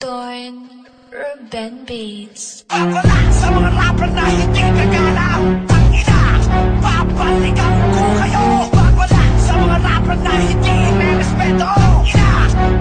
Torn Urban Beats. Wala sa mga rapper na hindi kagalaw. Ang ina, babalikan ko kayo. Wala sa mga rapper na hindi may respeto. Ina,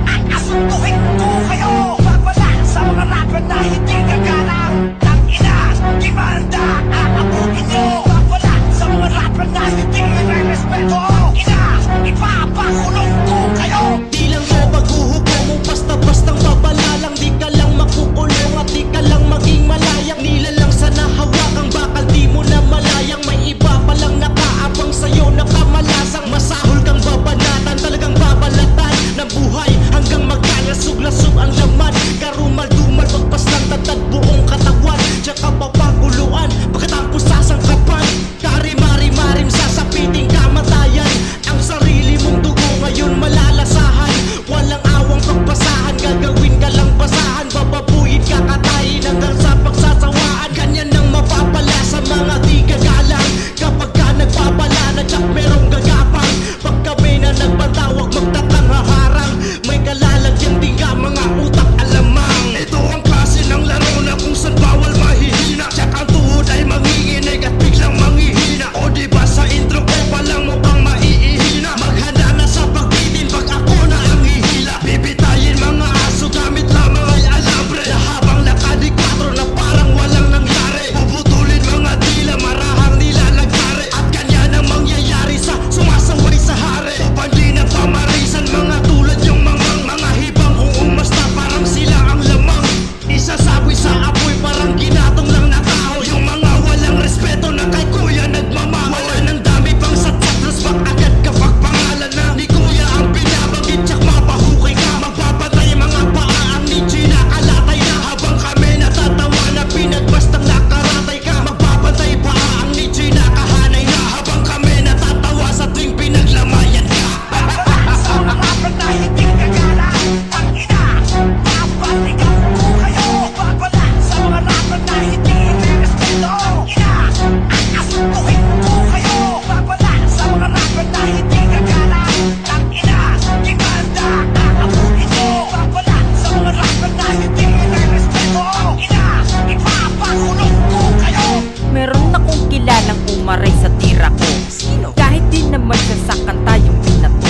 aasuntuhin ko kayo. Wala sa mga rapper na hindi kagalaw. Ang ina, demanda, aabutin nyo. Wala sa mga rapper na hindi may respeto. Ina, ipapakulong ko kayo. Di lang mo paghuhukom mo, basta-bastang babalalang. Di ka lang makukulong at di ka lang maging malayang. Nilalang sa nahawakang bakal, di mo na malayang. May iba palang nakaabang sa'yo, nakamalasang. Masahol kang babanatan, talagang babalatan ng buhay hanggang magkalasog-lasog ang laman. Karumal-dumal, pagpaslang tatad buong katawan. Tsaka papaguluan, pagkatapos sasangkapan. Karim-marim-marim, sasapiting kamatayan. Ang sarili mong dugo ngayon malalasahan. Walang awang pagpasahan, gagawin ka lang basahan. Bababuyin ka, katayin hanggang sa pagsasawaan. Ganyan ang mapapala sa mga di gagalang. Kapag ka nagpapala na tsak merong gagapang. Pag kami na nagpatawag magtatang haharang. May kalalagyan di nga mga utak alamang. Ito ang klase ng laro na kung saan bawal mahihina. Tsak ang tuhod ay manginginig at biglang manghihina. O diba sa intro ko palang mukhang maiihina. Maghanda na sa pagbitin pag ako na ang hihila. Bibitayin mga aso gamit lamang ay alambre. Na habang nakadikatro na parang walang nangyari. Puputulin mga dila, marahang nilalagari. At ganyan ang mangyayari sa sumasaway sa hari. Upandi ng pamarisan, mga tulad yung mga hibang uumasta parang sila ang lamang. Isasaboy sa apoy parang ginatong lang na kahoy. Yung mga walang respeto na kay kuya nagmamahal. Wala nang dami pang satsat, rasbak agad kapag pangalan na ni kuya ang binabagit. Tsak mapahukay ka, magpapatay mga paa ang ni Gina kalatay na. Habang kami natatawa na pinagbastang nakaratay ka. Magpapatay paa ang ni Gina kahanay na. Habang kami natatawa sa tuwing pinaglamayan ka. Sa mga rapper na hindi kagalaw. Ang ina, babalikan ko kayo. Wala sa mga rapper na hindi may respeto. Ina, aasuntuhin ko kayo. Wala sa mga rapper na hindi kagalaw. Ang ina, demanda, aabutin nyo. Wala sa mga rapper na hindi may respeto. Ina, ipapakulong ko kayo. Meron akong kilalang umaray sa tira ko. Sino? Kahit di naman siya sa kanta yung binato.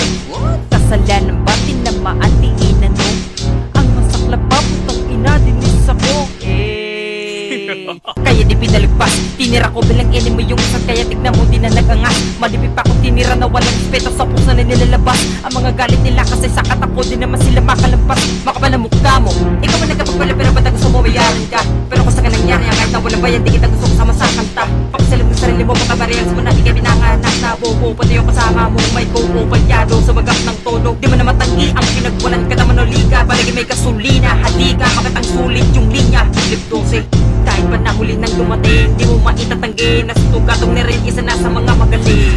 Kasalanan ba tinamaan tingin no? Ang masaklap pa putang ina dinis ako. Kaya di pinalagpas, tinira ko bilang enemy yung isang. Kaya tignan mo di na nagangas. Malipit pa kung tinira na walang respeto sa puso na nilalabas. Ang mga galit nila kasi sakat ako, di naman sila makalampas. Makapal ang mukha mo, ikaw man nagkapagpala pero ba't gusto mo bayaran ka? Pero kung sa ka nangyari, kahit na walang bayan, di kita gusto kasama sa kanta. Pakisalam ng sarili mo, pagkabarehas mo na di ka pinanganak na bobo. Pati yung kasama mo, may kuko, palyado, sumagap ng tono. Di mo na matanggi ang pinagwanan ka naman o liga. Palagi may gasolina, halika, makatang sulit yung linya. Lip 12, kahit pa nahuli nang dumating, di mo maitatanggi na sutugatong na rin isa na sa mga magaling.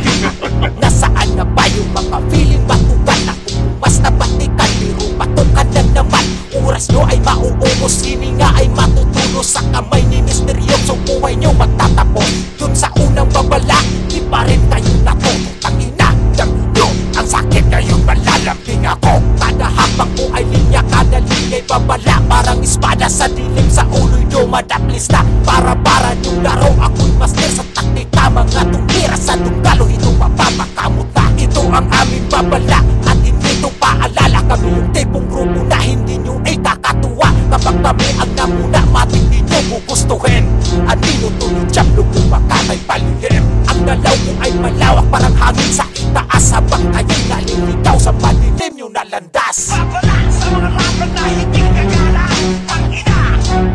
Nasaan na ba yung mga feeling batukan na mas nabatikan? Biro batukan na naman. Oras nyo ay mauubos, hininga ay matutulos. Sa kamay ni misteryosong buhay nyo magtatapos. Dun sa unang babala, di pa rin kayo natutong. Tangina ng inyo, ang sakit ngayon malalambing ako. Kada habang ko ay linya, kada linya'y babala. Parang espada sa dilim, sa ulo'y dumadaplis na. Para yung laro, ako'y master sa taktika. Mga tumira sa tunggalo, ito mapapakamot na. Ito ang aming babala at hindi ito paalala. Kami yung tipong grupo na hindi nyo ay kakatuwa. Kapag kami ang namuna, matik di nyo gugustuhin. Andino to ni Diablo kung makatay palihim. Ang dalaw ko ay malawak parang hangin sa itaas. Habang kayo'y naliligaw sa madilim nyo na landas. Wala sa mga rapper na hindi kagalaw. Ang ina,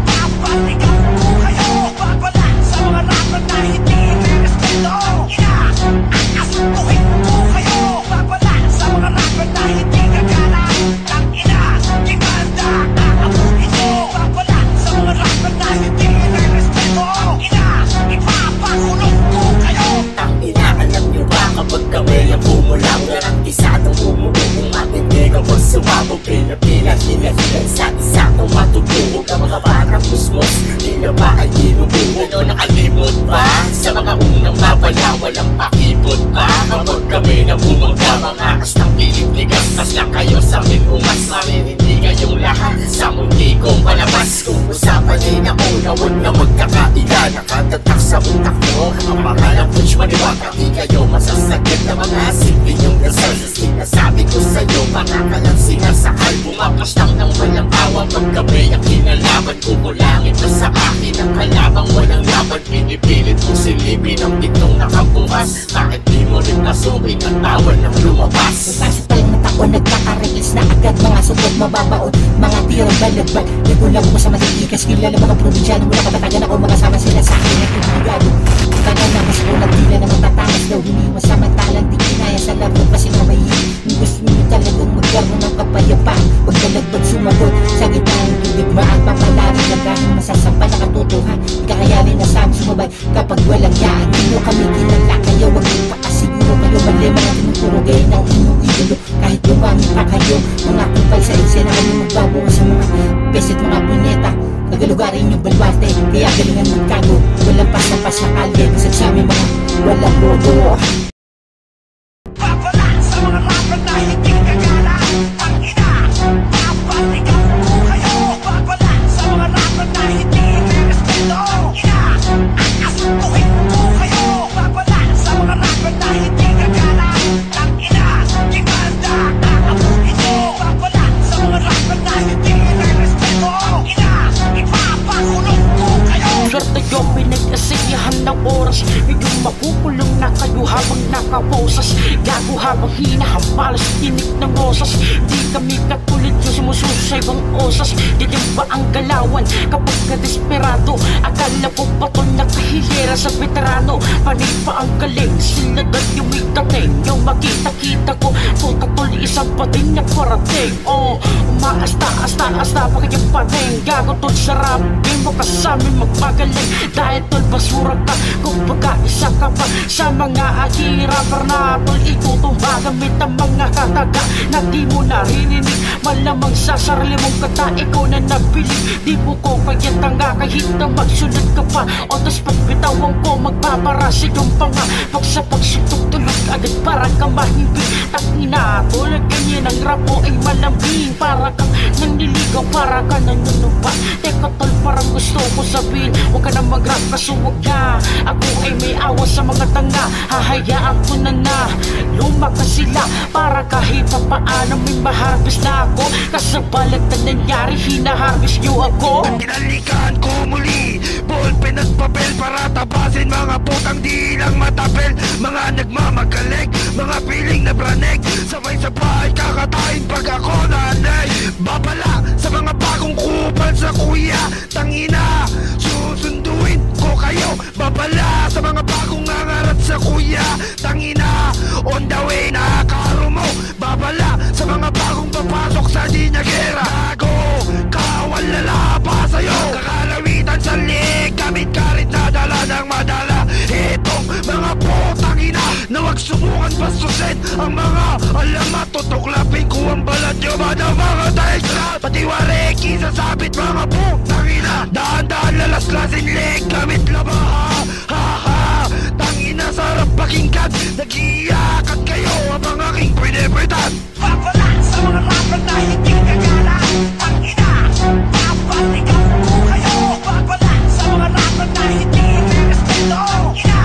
babalikan ko kayo. Wala sa mga rapper na hindi may respeto. Ina, aasuntuhin ko kayo. Wala sa mga rapper na hindi kagalaw. Ang ina, demanda, aabutin nyo. Wala sa mga rapper na hindi may respeto. Ina, ipapakulong ko kayo. Ang ina, alam nyo ba kapag kami ang bumulang garantisadong umuubong matindi kapag sumabog pinapilang hinahilang sa isa kung matutulog ang mga batang kusmos. Di na ba ay ginubuhog o nakalimot ba? Sa mga unang babala walang pakipot ba? Kapag kami na bumangga mga astang pilit ligas. Mas na kayo sa amin umas, marinindigan yung lahat sa mundi kong Pag kami ang kinalaban, kukulangin na sa akin ang kalabang walang laban. Pinipilit kong silipin ang pitong nakabukas. Bakit di mo rin nasukin ang tawan ng lumabas? Pagpasok pa lang mata ko, nagkaka-release na agad. Mga sugot mababaon, mga tirang balagbat. Nagulang ko sa matitikas, kilala mga probinsyano. Mula kabatagan ako, makasama sila sa akin at ibigado. Tagal na mas ulat, tila na matatakas daw. Hiniwas samantalang di kinaya sa laro kasi namayin. Kung gusto nyo talagang magkaroon ng kapayapaan, huwag dalagbag sumagot sa gitna ng tubig. Maagpapalari lang kahit masasabay na katotohan. Ikakayanin na sa amin sumabay kapag walang yaan. Hindi kami kilala kayo, huwag ipakasiguro kayo. Mali mga tinuturo kayo ng inyong idolo. Kahit lumami pa kayo, mga kupal sa eksena kami magbabawa sa mga beset mga punyeta. Nagalugarin yung balwarte, kaya galingan magkago. Walang pas na kalye, kasi sa amin mga walang bodo. Papala sa mga rapper na hindi kagala. Ang ina, papaligaw ko kayo. Papala sa mga rapper na hindi respeto. Ina, asutuhin ko kayo. Papala sa mga rapper na hindi kagala. Ang ina, kimanda, aabunin nyo. Papala sa mga rapper na hindi respeto. Ina, ipapakulong ko kayo. Swerte nyo pinag-asiyahan ng oras. Medyo makukulong na kayo habang nakaposas. Gago habang hinahampalas tinik ng rosas. Di kami katulad yung sumususo sa ibang osas. Ganyan ba ang galawan kapag ka-desperado? Akala ko pa to nakahilera sa veterano. Panay pa ang galing, sila agad yung may dating. Yung makita-kita ko, puta tol isang pating na parating. Oh, umaasta-asta-asta pa kanyang pating. Gago tol sa rap, di mo kasami magpagaling. Dahil tol basura ka, kung baga isa ka pa sa mga ahirapper na tol. Itutumba gamit ang mga kataga na di mo naririnig. Malamang sa sarili mong kata, ikaw na nabilig. Di mo ko kaya tanga kahit na magsunod ka pa. O tas pagbitawan ko, magpaparasi yung panga. Pag sa pagsutok tulog agad para kang mahimbing. Takina, tulad ganyan ang rap mo ay malambing. Para kang naniligaw, para ka nanunupa. Teka tol, parang gusto ko sabihin, huwag ka na mag-rap kaso huwag ka. Ako ay may awa sa mga tanga, hahayaan ko na lumakas sila para kahit pa paano may maharbis na ako. Kasabalag na nangyari, hinaharvest nyo ako. Kinalikan ko muli, ballpen at papel para tapasin mga putang di lang matapel. Mga nagmamagaling, mga piling na branek, sabay-sabay kakatayin pag ako nanay. Babala sa mga bagong kupal sa kuya, tangina, susunduin ko kayo. Babala sa mga bagong nangarat sa kuya, tangina, on the way nakakaro mo. Babala sa mga bagong papasok sa di na gera. Gago, kawal lalapa sa'yo. Kakalawitan sa lig, gamit karit na dala ng madala. Itong mga putang ina na wag subukan bastusin ang mga alamat. Tutuklapin ko ang balat nyo ba ng mga tayo. Pati wareki sa sabit mga putang ina. Daan-daan lalaslasin lig, gamit labaha. Ha-ha, tangina sarap pakinggan. Nag-iyakat kayo habang aking pinipitan. Papala sa mga rapper na hindi kagala. Ang ina, papaligaw ko kayo. Papala sa mga rapper na hindi respeto. Ina,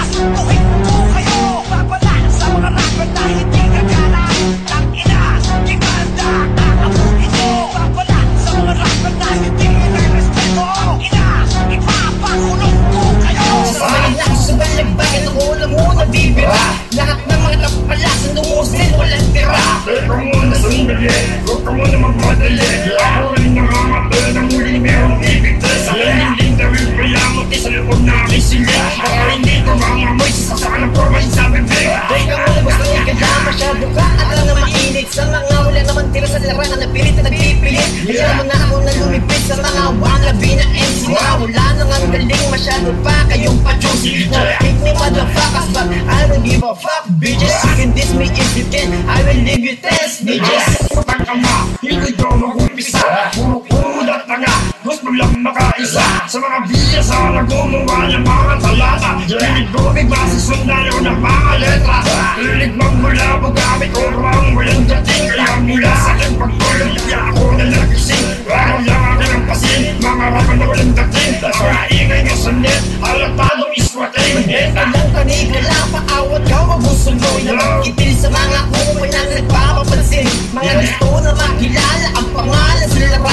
asutuhin ko kayo. Papala sa mga rapper na hindi kagala. Ang ina, kimanda, aabunin nyo. Papala sa mga rapper na hindi respeto. Ina, ipapakulong ko kayo. Sasamayin lang sa balagbagan ako lang muna bibira. Lahat ng mga napalasan lumusin, walang tira. Teka muna sandali, huwag ka muna magmadali. Ako rin nangamatay ng muli merong ibigay. Sa lalinding dawil payamuti sa loob na aking sila. Baka hindi ko mangamoy sa sasakal ng forma sa bibig. Teka muna basta yung kaya masyado ka. At lang na mainit sa mga wala naman tira sa larangan na pilit na nagpipilit. Kaya mo na ako na lumipit sa mga wannabe na MC na wala nang ang galing, masyado pa kayong pa-juicy. Now hate me motherfuckers but I don't give a fuck bitches. You can diss me if you can, I will leave you test bitches. Putang ka ma, hindi ko mag-umpisa. Puro at tanga, gusto lang makaisa. Sa mga biya sa gumawa ng mga talata. Hilig ko bigla susundan yun ng mga letra. Hilig magmulabog gamit ko ang walang dating. Kaya mula sa aking pagtulong, hindi ako na nagising. Wala lang aking ang pasin, mga rapper na walang dating. Mga ingay nga sa net, alatadong iswating. Teka lang taniga lang, paawat ka magusuloy. Na magkitil sa mga kumay na nagpapapansin. Mga gusto na makilala ang pangalan sa laro.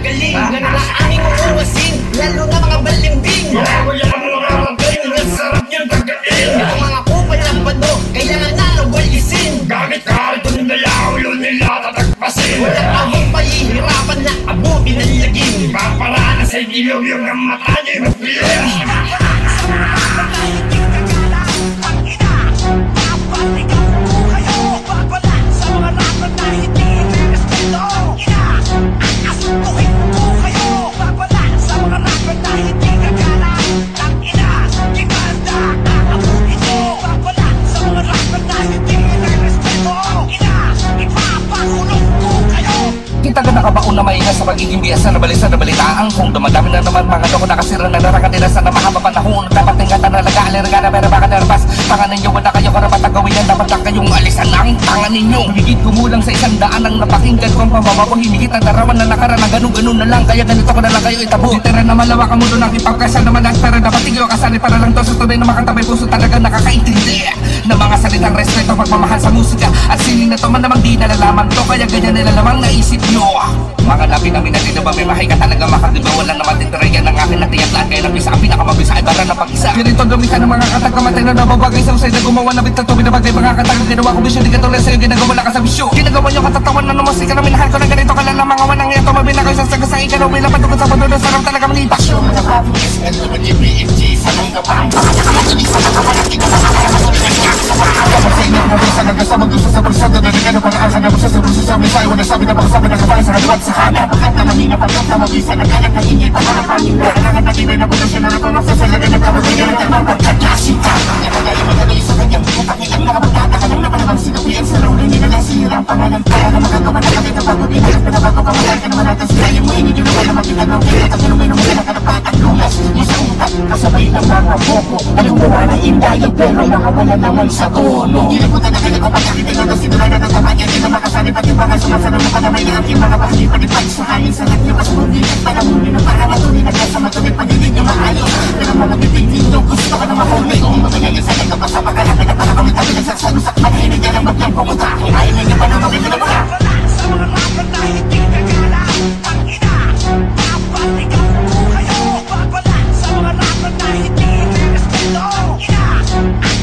magaling na nalaangin uuwasin, lalo na mga balimbing. Wala mga magaling, ang sarap niyang tagain. Ang mga kupal ng bando, kailangan na nawalisin. Gamit kahit kung nila, ulo nila tatagpasin. Walang ahong pahihirapan na abutin ng lagim. Paparaan sa ilog yung ang mata niyo'y magpilin. Kita ka nakabaon na maingat sa pagiging biasa na balisa na balitaan. Kung dumadami na naman mga loko nakasira na narakadirasan na mahaba panahon. Dapat tingatan na nag-aalirga na pero baka narpas. Tangan ninyo wala kayo karapat gawin yan. Dapat lang kayong alisan ang tangan ninyo. Higit kumulang sa 100 ang napakinggan ko ang pamamapo. Hinigit ang darawan na nakaraan na ganun-ganun na lang. Kaya ganito ko na lang kayo itabo. Ditira na malawak ang mundo ng ipagkasal naman ang tara. Dapat tigil o kasali para lang to sa tunay na makantabay puso talaga nakakaintindi na mga salitang respeto pagmamahal sa musika. At sining na to man namang di nalalaman to. Kaya ganyan nila lamang naisip nyo. Mga labi namin natin na ba may mahay ka talaga makadiba. Wala naman tintirayan ng akin na tiyatlaan. Kaya nabisa ang pinakamabisa ay bara ng pag-isa. Ganito gamitan ng mga katagkamatay na nababagay sa usay na gumawa na bitatubi na bagay. Mga katagang ginawa ko bisyo. Di ka tuloy sa'yo ginagawa lang ka sa bisyo. Ginagawa nyo katatawan na numusika na minahal ko na ganito. Kalala mga wanang ito mabinakaw sa sagasay. Ikaw may lapat tukot sa patulo. Sarap talaga malipas. Pasyon na happiness and WBFG sa mga kapangkang. Kapag sa inyo mabisa nagkasama gusto sa persado na nagano pag-asa na busa sa busa sa misay. Wala sabi na pagsabi na kapay sa kaliwat sa kanan. Pakat na manina pagkat na mabisa nagkalat na ingay. Pagkalat pa nila. Kailangan na tibay na pundasyon na natulog sa salaga na kabagayan. Ang pagkakasita. Nakagaling magagay sa kanyang pagkakilang nakapagkata ka lang na palamang sinawian sa loob. Hindi na lang sirang pangalan. Kaya na magagawa na kapit na pagpapinag. Pinabago pa wala ka naman natin sila. Yung muhingin yung wala magkikagaw. Kaya tagalumay ng wala karapatan. Lulas, isang utak. Kasabay ng mga boko. Naluwa na indayo pero nakawala naman sa tono. Ginapunta na kaya ko pagkakita na sinula na natama niya. Hindi na makasali pati mga sumasanong makanamay na aking mga pahali-palipad sa hangin sa lahat niyo. Mas muli at para muli na para matuloy na kaya sa matulid pag-ibig niyo maayos. Pero mga bitigin nyo gusto ka na mahuli. Kung magagaling sa nito pa sa pagkalapit na para kami tabi nagsasalusak. Maghinig ka lang magyang pumunta. Ayaw ninyo pa na mabigil na wala. Sa mga rapper na hindi nagala ang ina. Dapat ikaw po kayo. Babala sa mga rapper na hindi respeto. Ina,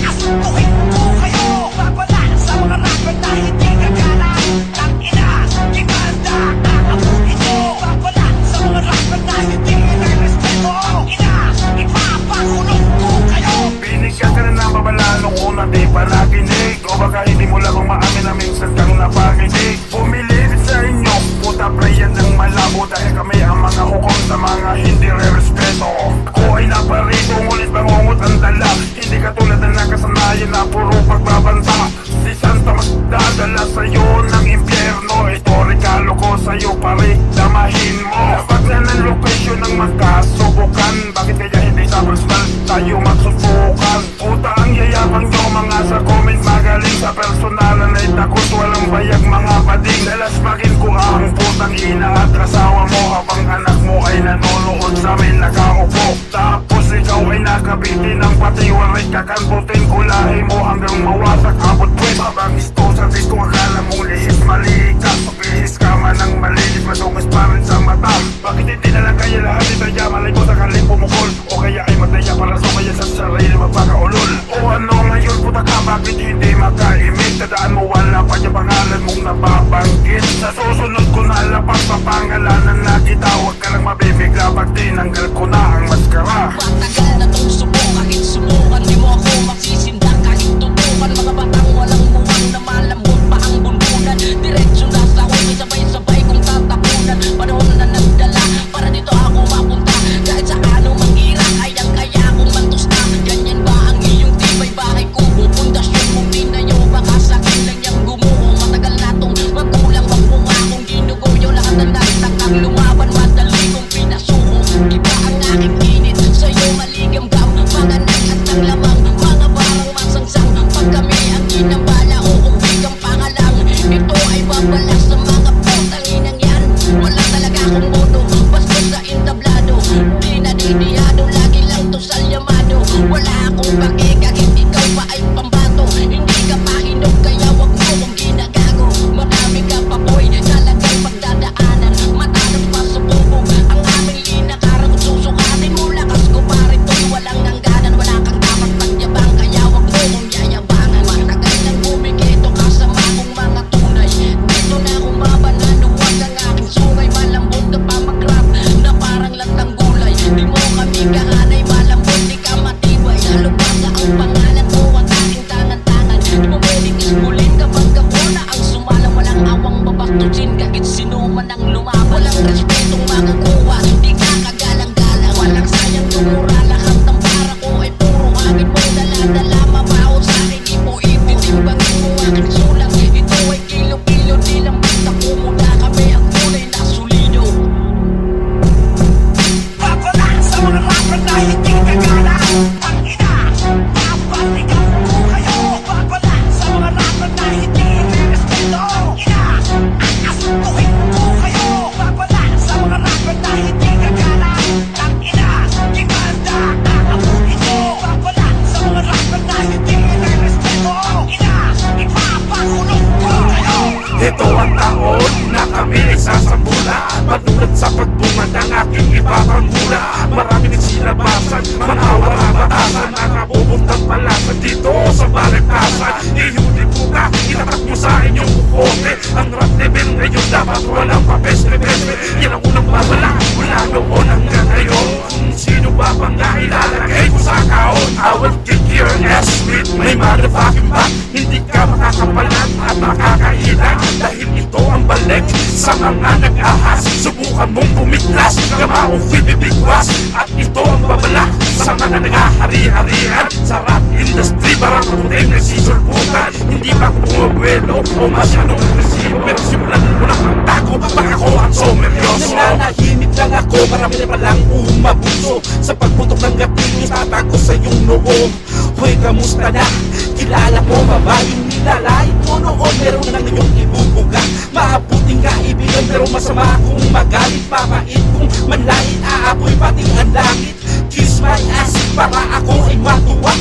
asukuhin po kayo. Babala sa mga rapper na hindi nagala ang ina. Gimanda, aabunin nyo. Babala sa mga rapper na hindi respeto. Ina, ipapakulong po kayo. Binigyan ka na ng babalalo ko na di pa nakinig. O baka hindi mo lang maamin na minsan kang napakinig. Bumili sa inyo, puta pre yan ng malabo. Dahil kami ang mga hukom sa mga hindi re-respeto. Ako ay naparito, ngunit bangungot ang dala. Hindi katulad na nakasanayan na puro pagbabanta. Si Santa mas dadala sa'yo ng impyerno. Ito regalo ko sa'yo pare, damahin mo. Dapat na ng location ng magkasubukan. Bakit kaya hindi sa personal tayo magsusukan? Puta ang yayabang nyo mga sa comment. Magaling sa personalan ay takot walang bayag mga bading. Lalaspakin ko ang putang ina at kasawa mo. Habang anak mo ay nanonood sa amin nakaupo. Tapos ikaw ay nakabitin ng patiwaray. Kakanbutin ko lahi mo hanggang mawasak abot puwet. Habang isto sa disco akala mong lihis malikas. Paglihis ka man ng malinis madungis pa rin sa mata. Bakit hindi na lang kaya lahat itaya? Malay mo sakaling pumukol. O kaya ay magdaya para sumaya sa sarili magpakaulol. O ano ngayon puta ka bakit hindi makaimik? Tadaan mo wala pa yung pangalan mong nababanggit. Sa susunod ko na lapat papangalanan na kita. Huwag ka lang mabibigla pag tinanggal ko na ang maskara. Matagal na tong subukan, kahit sumukan di mo ako magsisindak. Kahit tutukan mga batang walang muwang naman. ang aking ipapanguna. Marami din silabasan, mga wala batasan, nakapupuntang palasan dito sa baliktasan. Ihuli po ka, itatak mo sa inyong kukote. Ang rap level ngayon dapat walang papespe-pespe. Yan ang unang babala, mula noon hanggang ngayon. Kung sino ba pang nailalagay ko sa kaon, I will kick your ass with my motherfucking back. Hindi ka makakapalan at makakailan, dahil ito ang balik sa mga nag-ahas. Subukan mong bumiglas, kamaong bibigwas. At ito ang babala sa mga nag-ahari-harihan. Sa rap industry, parang kaputing nagsisulputan. Hindi pa ako bumabuelo o masyadong agresibo, pero simulan mo lang ang tago pag ako ang someryoso. Nananahimik lang ako, marami na palang umabuso. Sa pagputok ng gatilyo, tatago sa iyong noo. Hoy, kamusta na? Kilala mo ba ba yung nilalait mo noon? Meron lang iyong ibubuga. Maabuting kaibigan pero masama kung magalit. Papait kung manlait, aapoy pati ang langit. Kiss my ass para ako ay matuwa.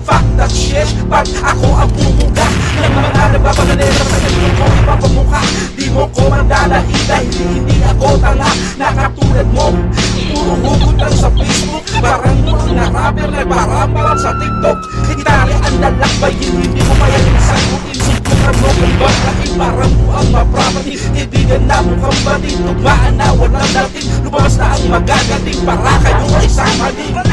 Fuck that shit, pag ako ang bumuga ng mga nagpapaganera sa ganyan ko ipapamukha. Di mo ko mandalain dahil hindi ako tanga na katulad mo. Puro hugot lang sa Facebook, parang mo ang na-rapper na parambaran sa TikTok. Itali ang lalakbayin, hindi mo kaya sagutin. Subukan mo kung bakit parang mo ang maprapatin. Ibigan na mukhang batin, tugmaan na walang dating. Lumabas na ang magagating para kayo ay samanin.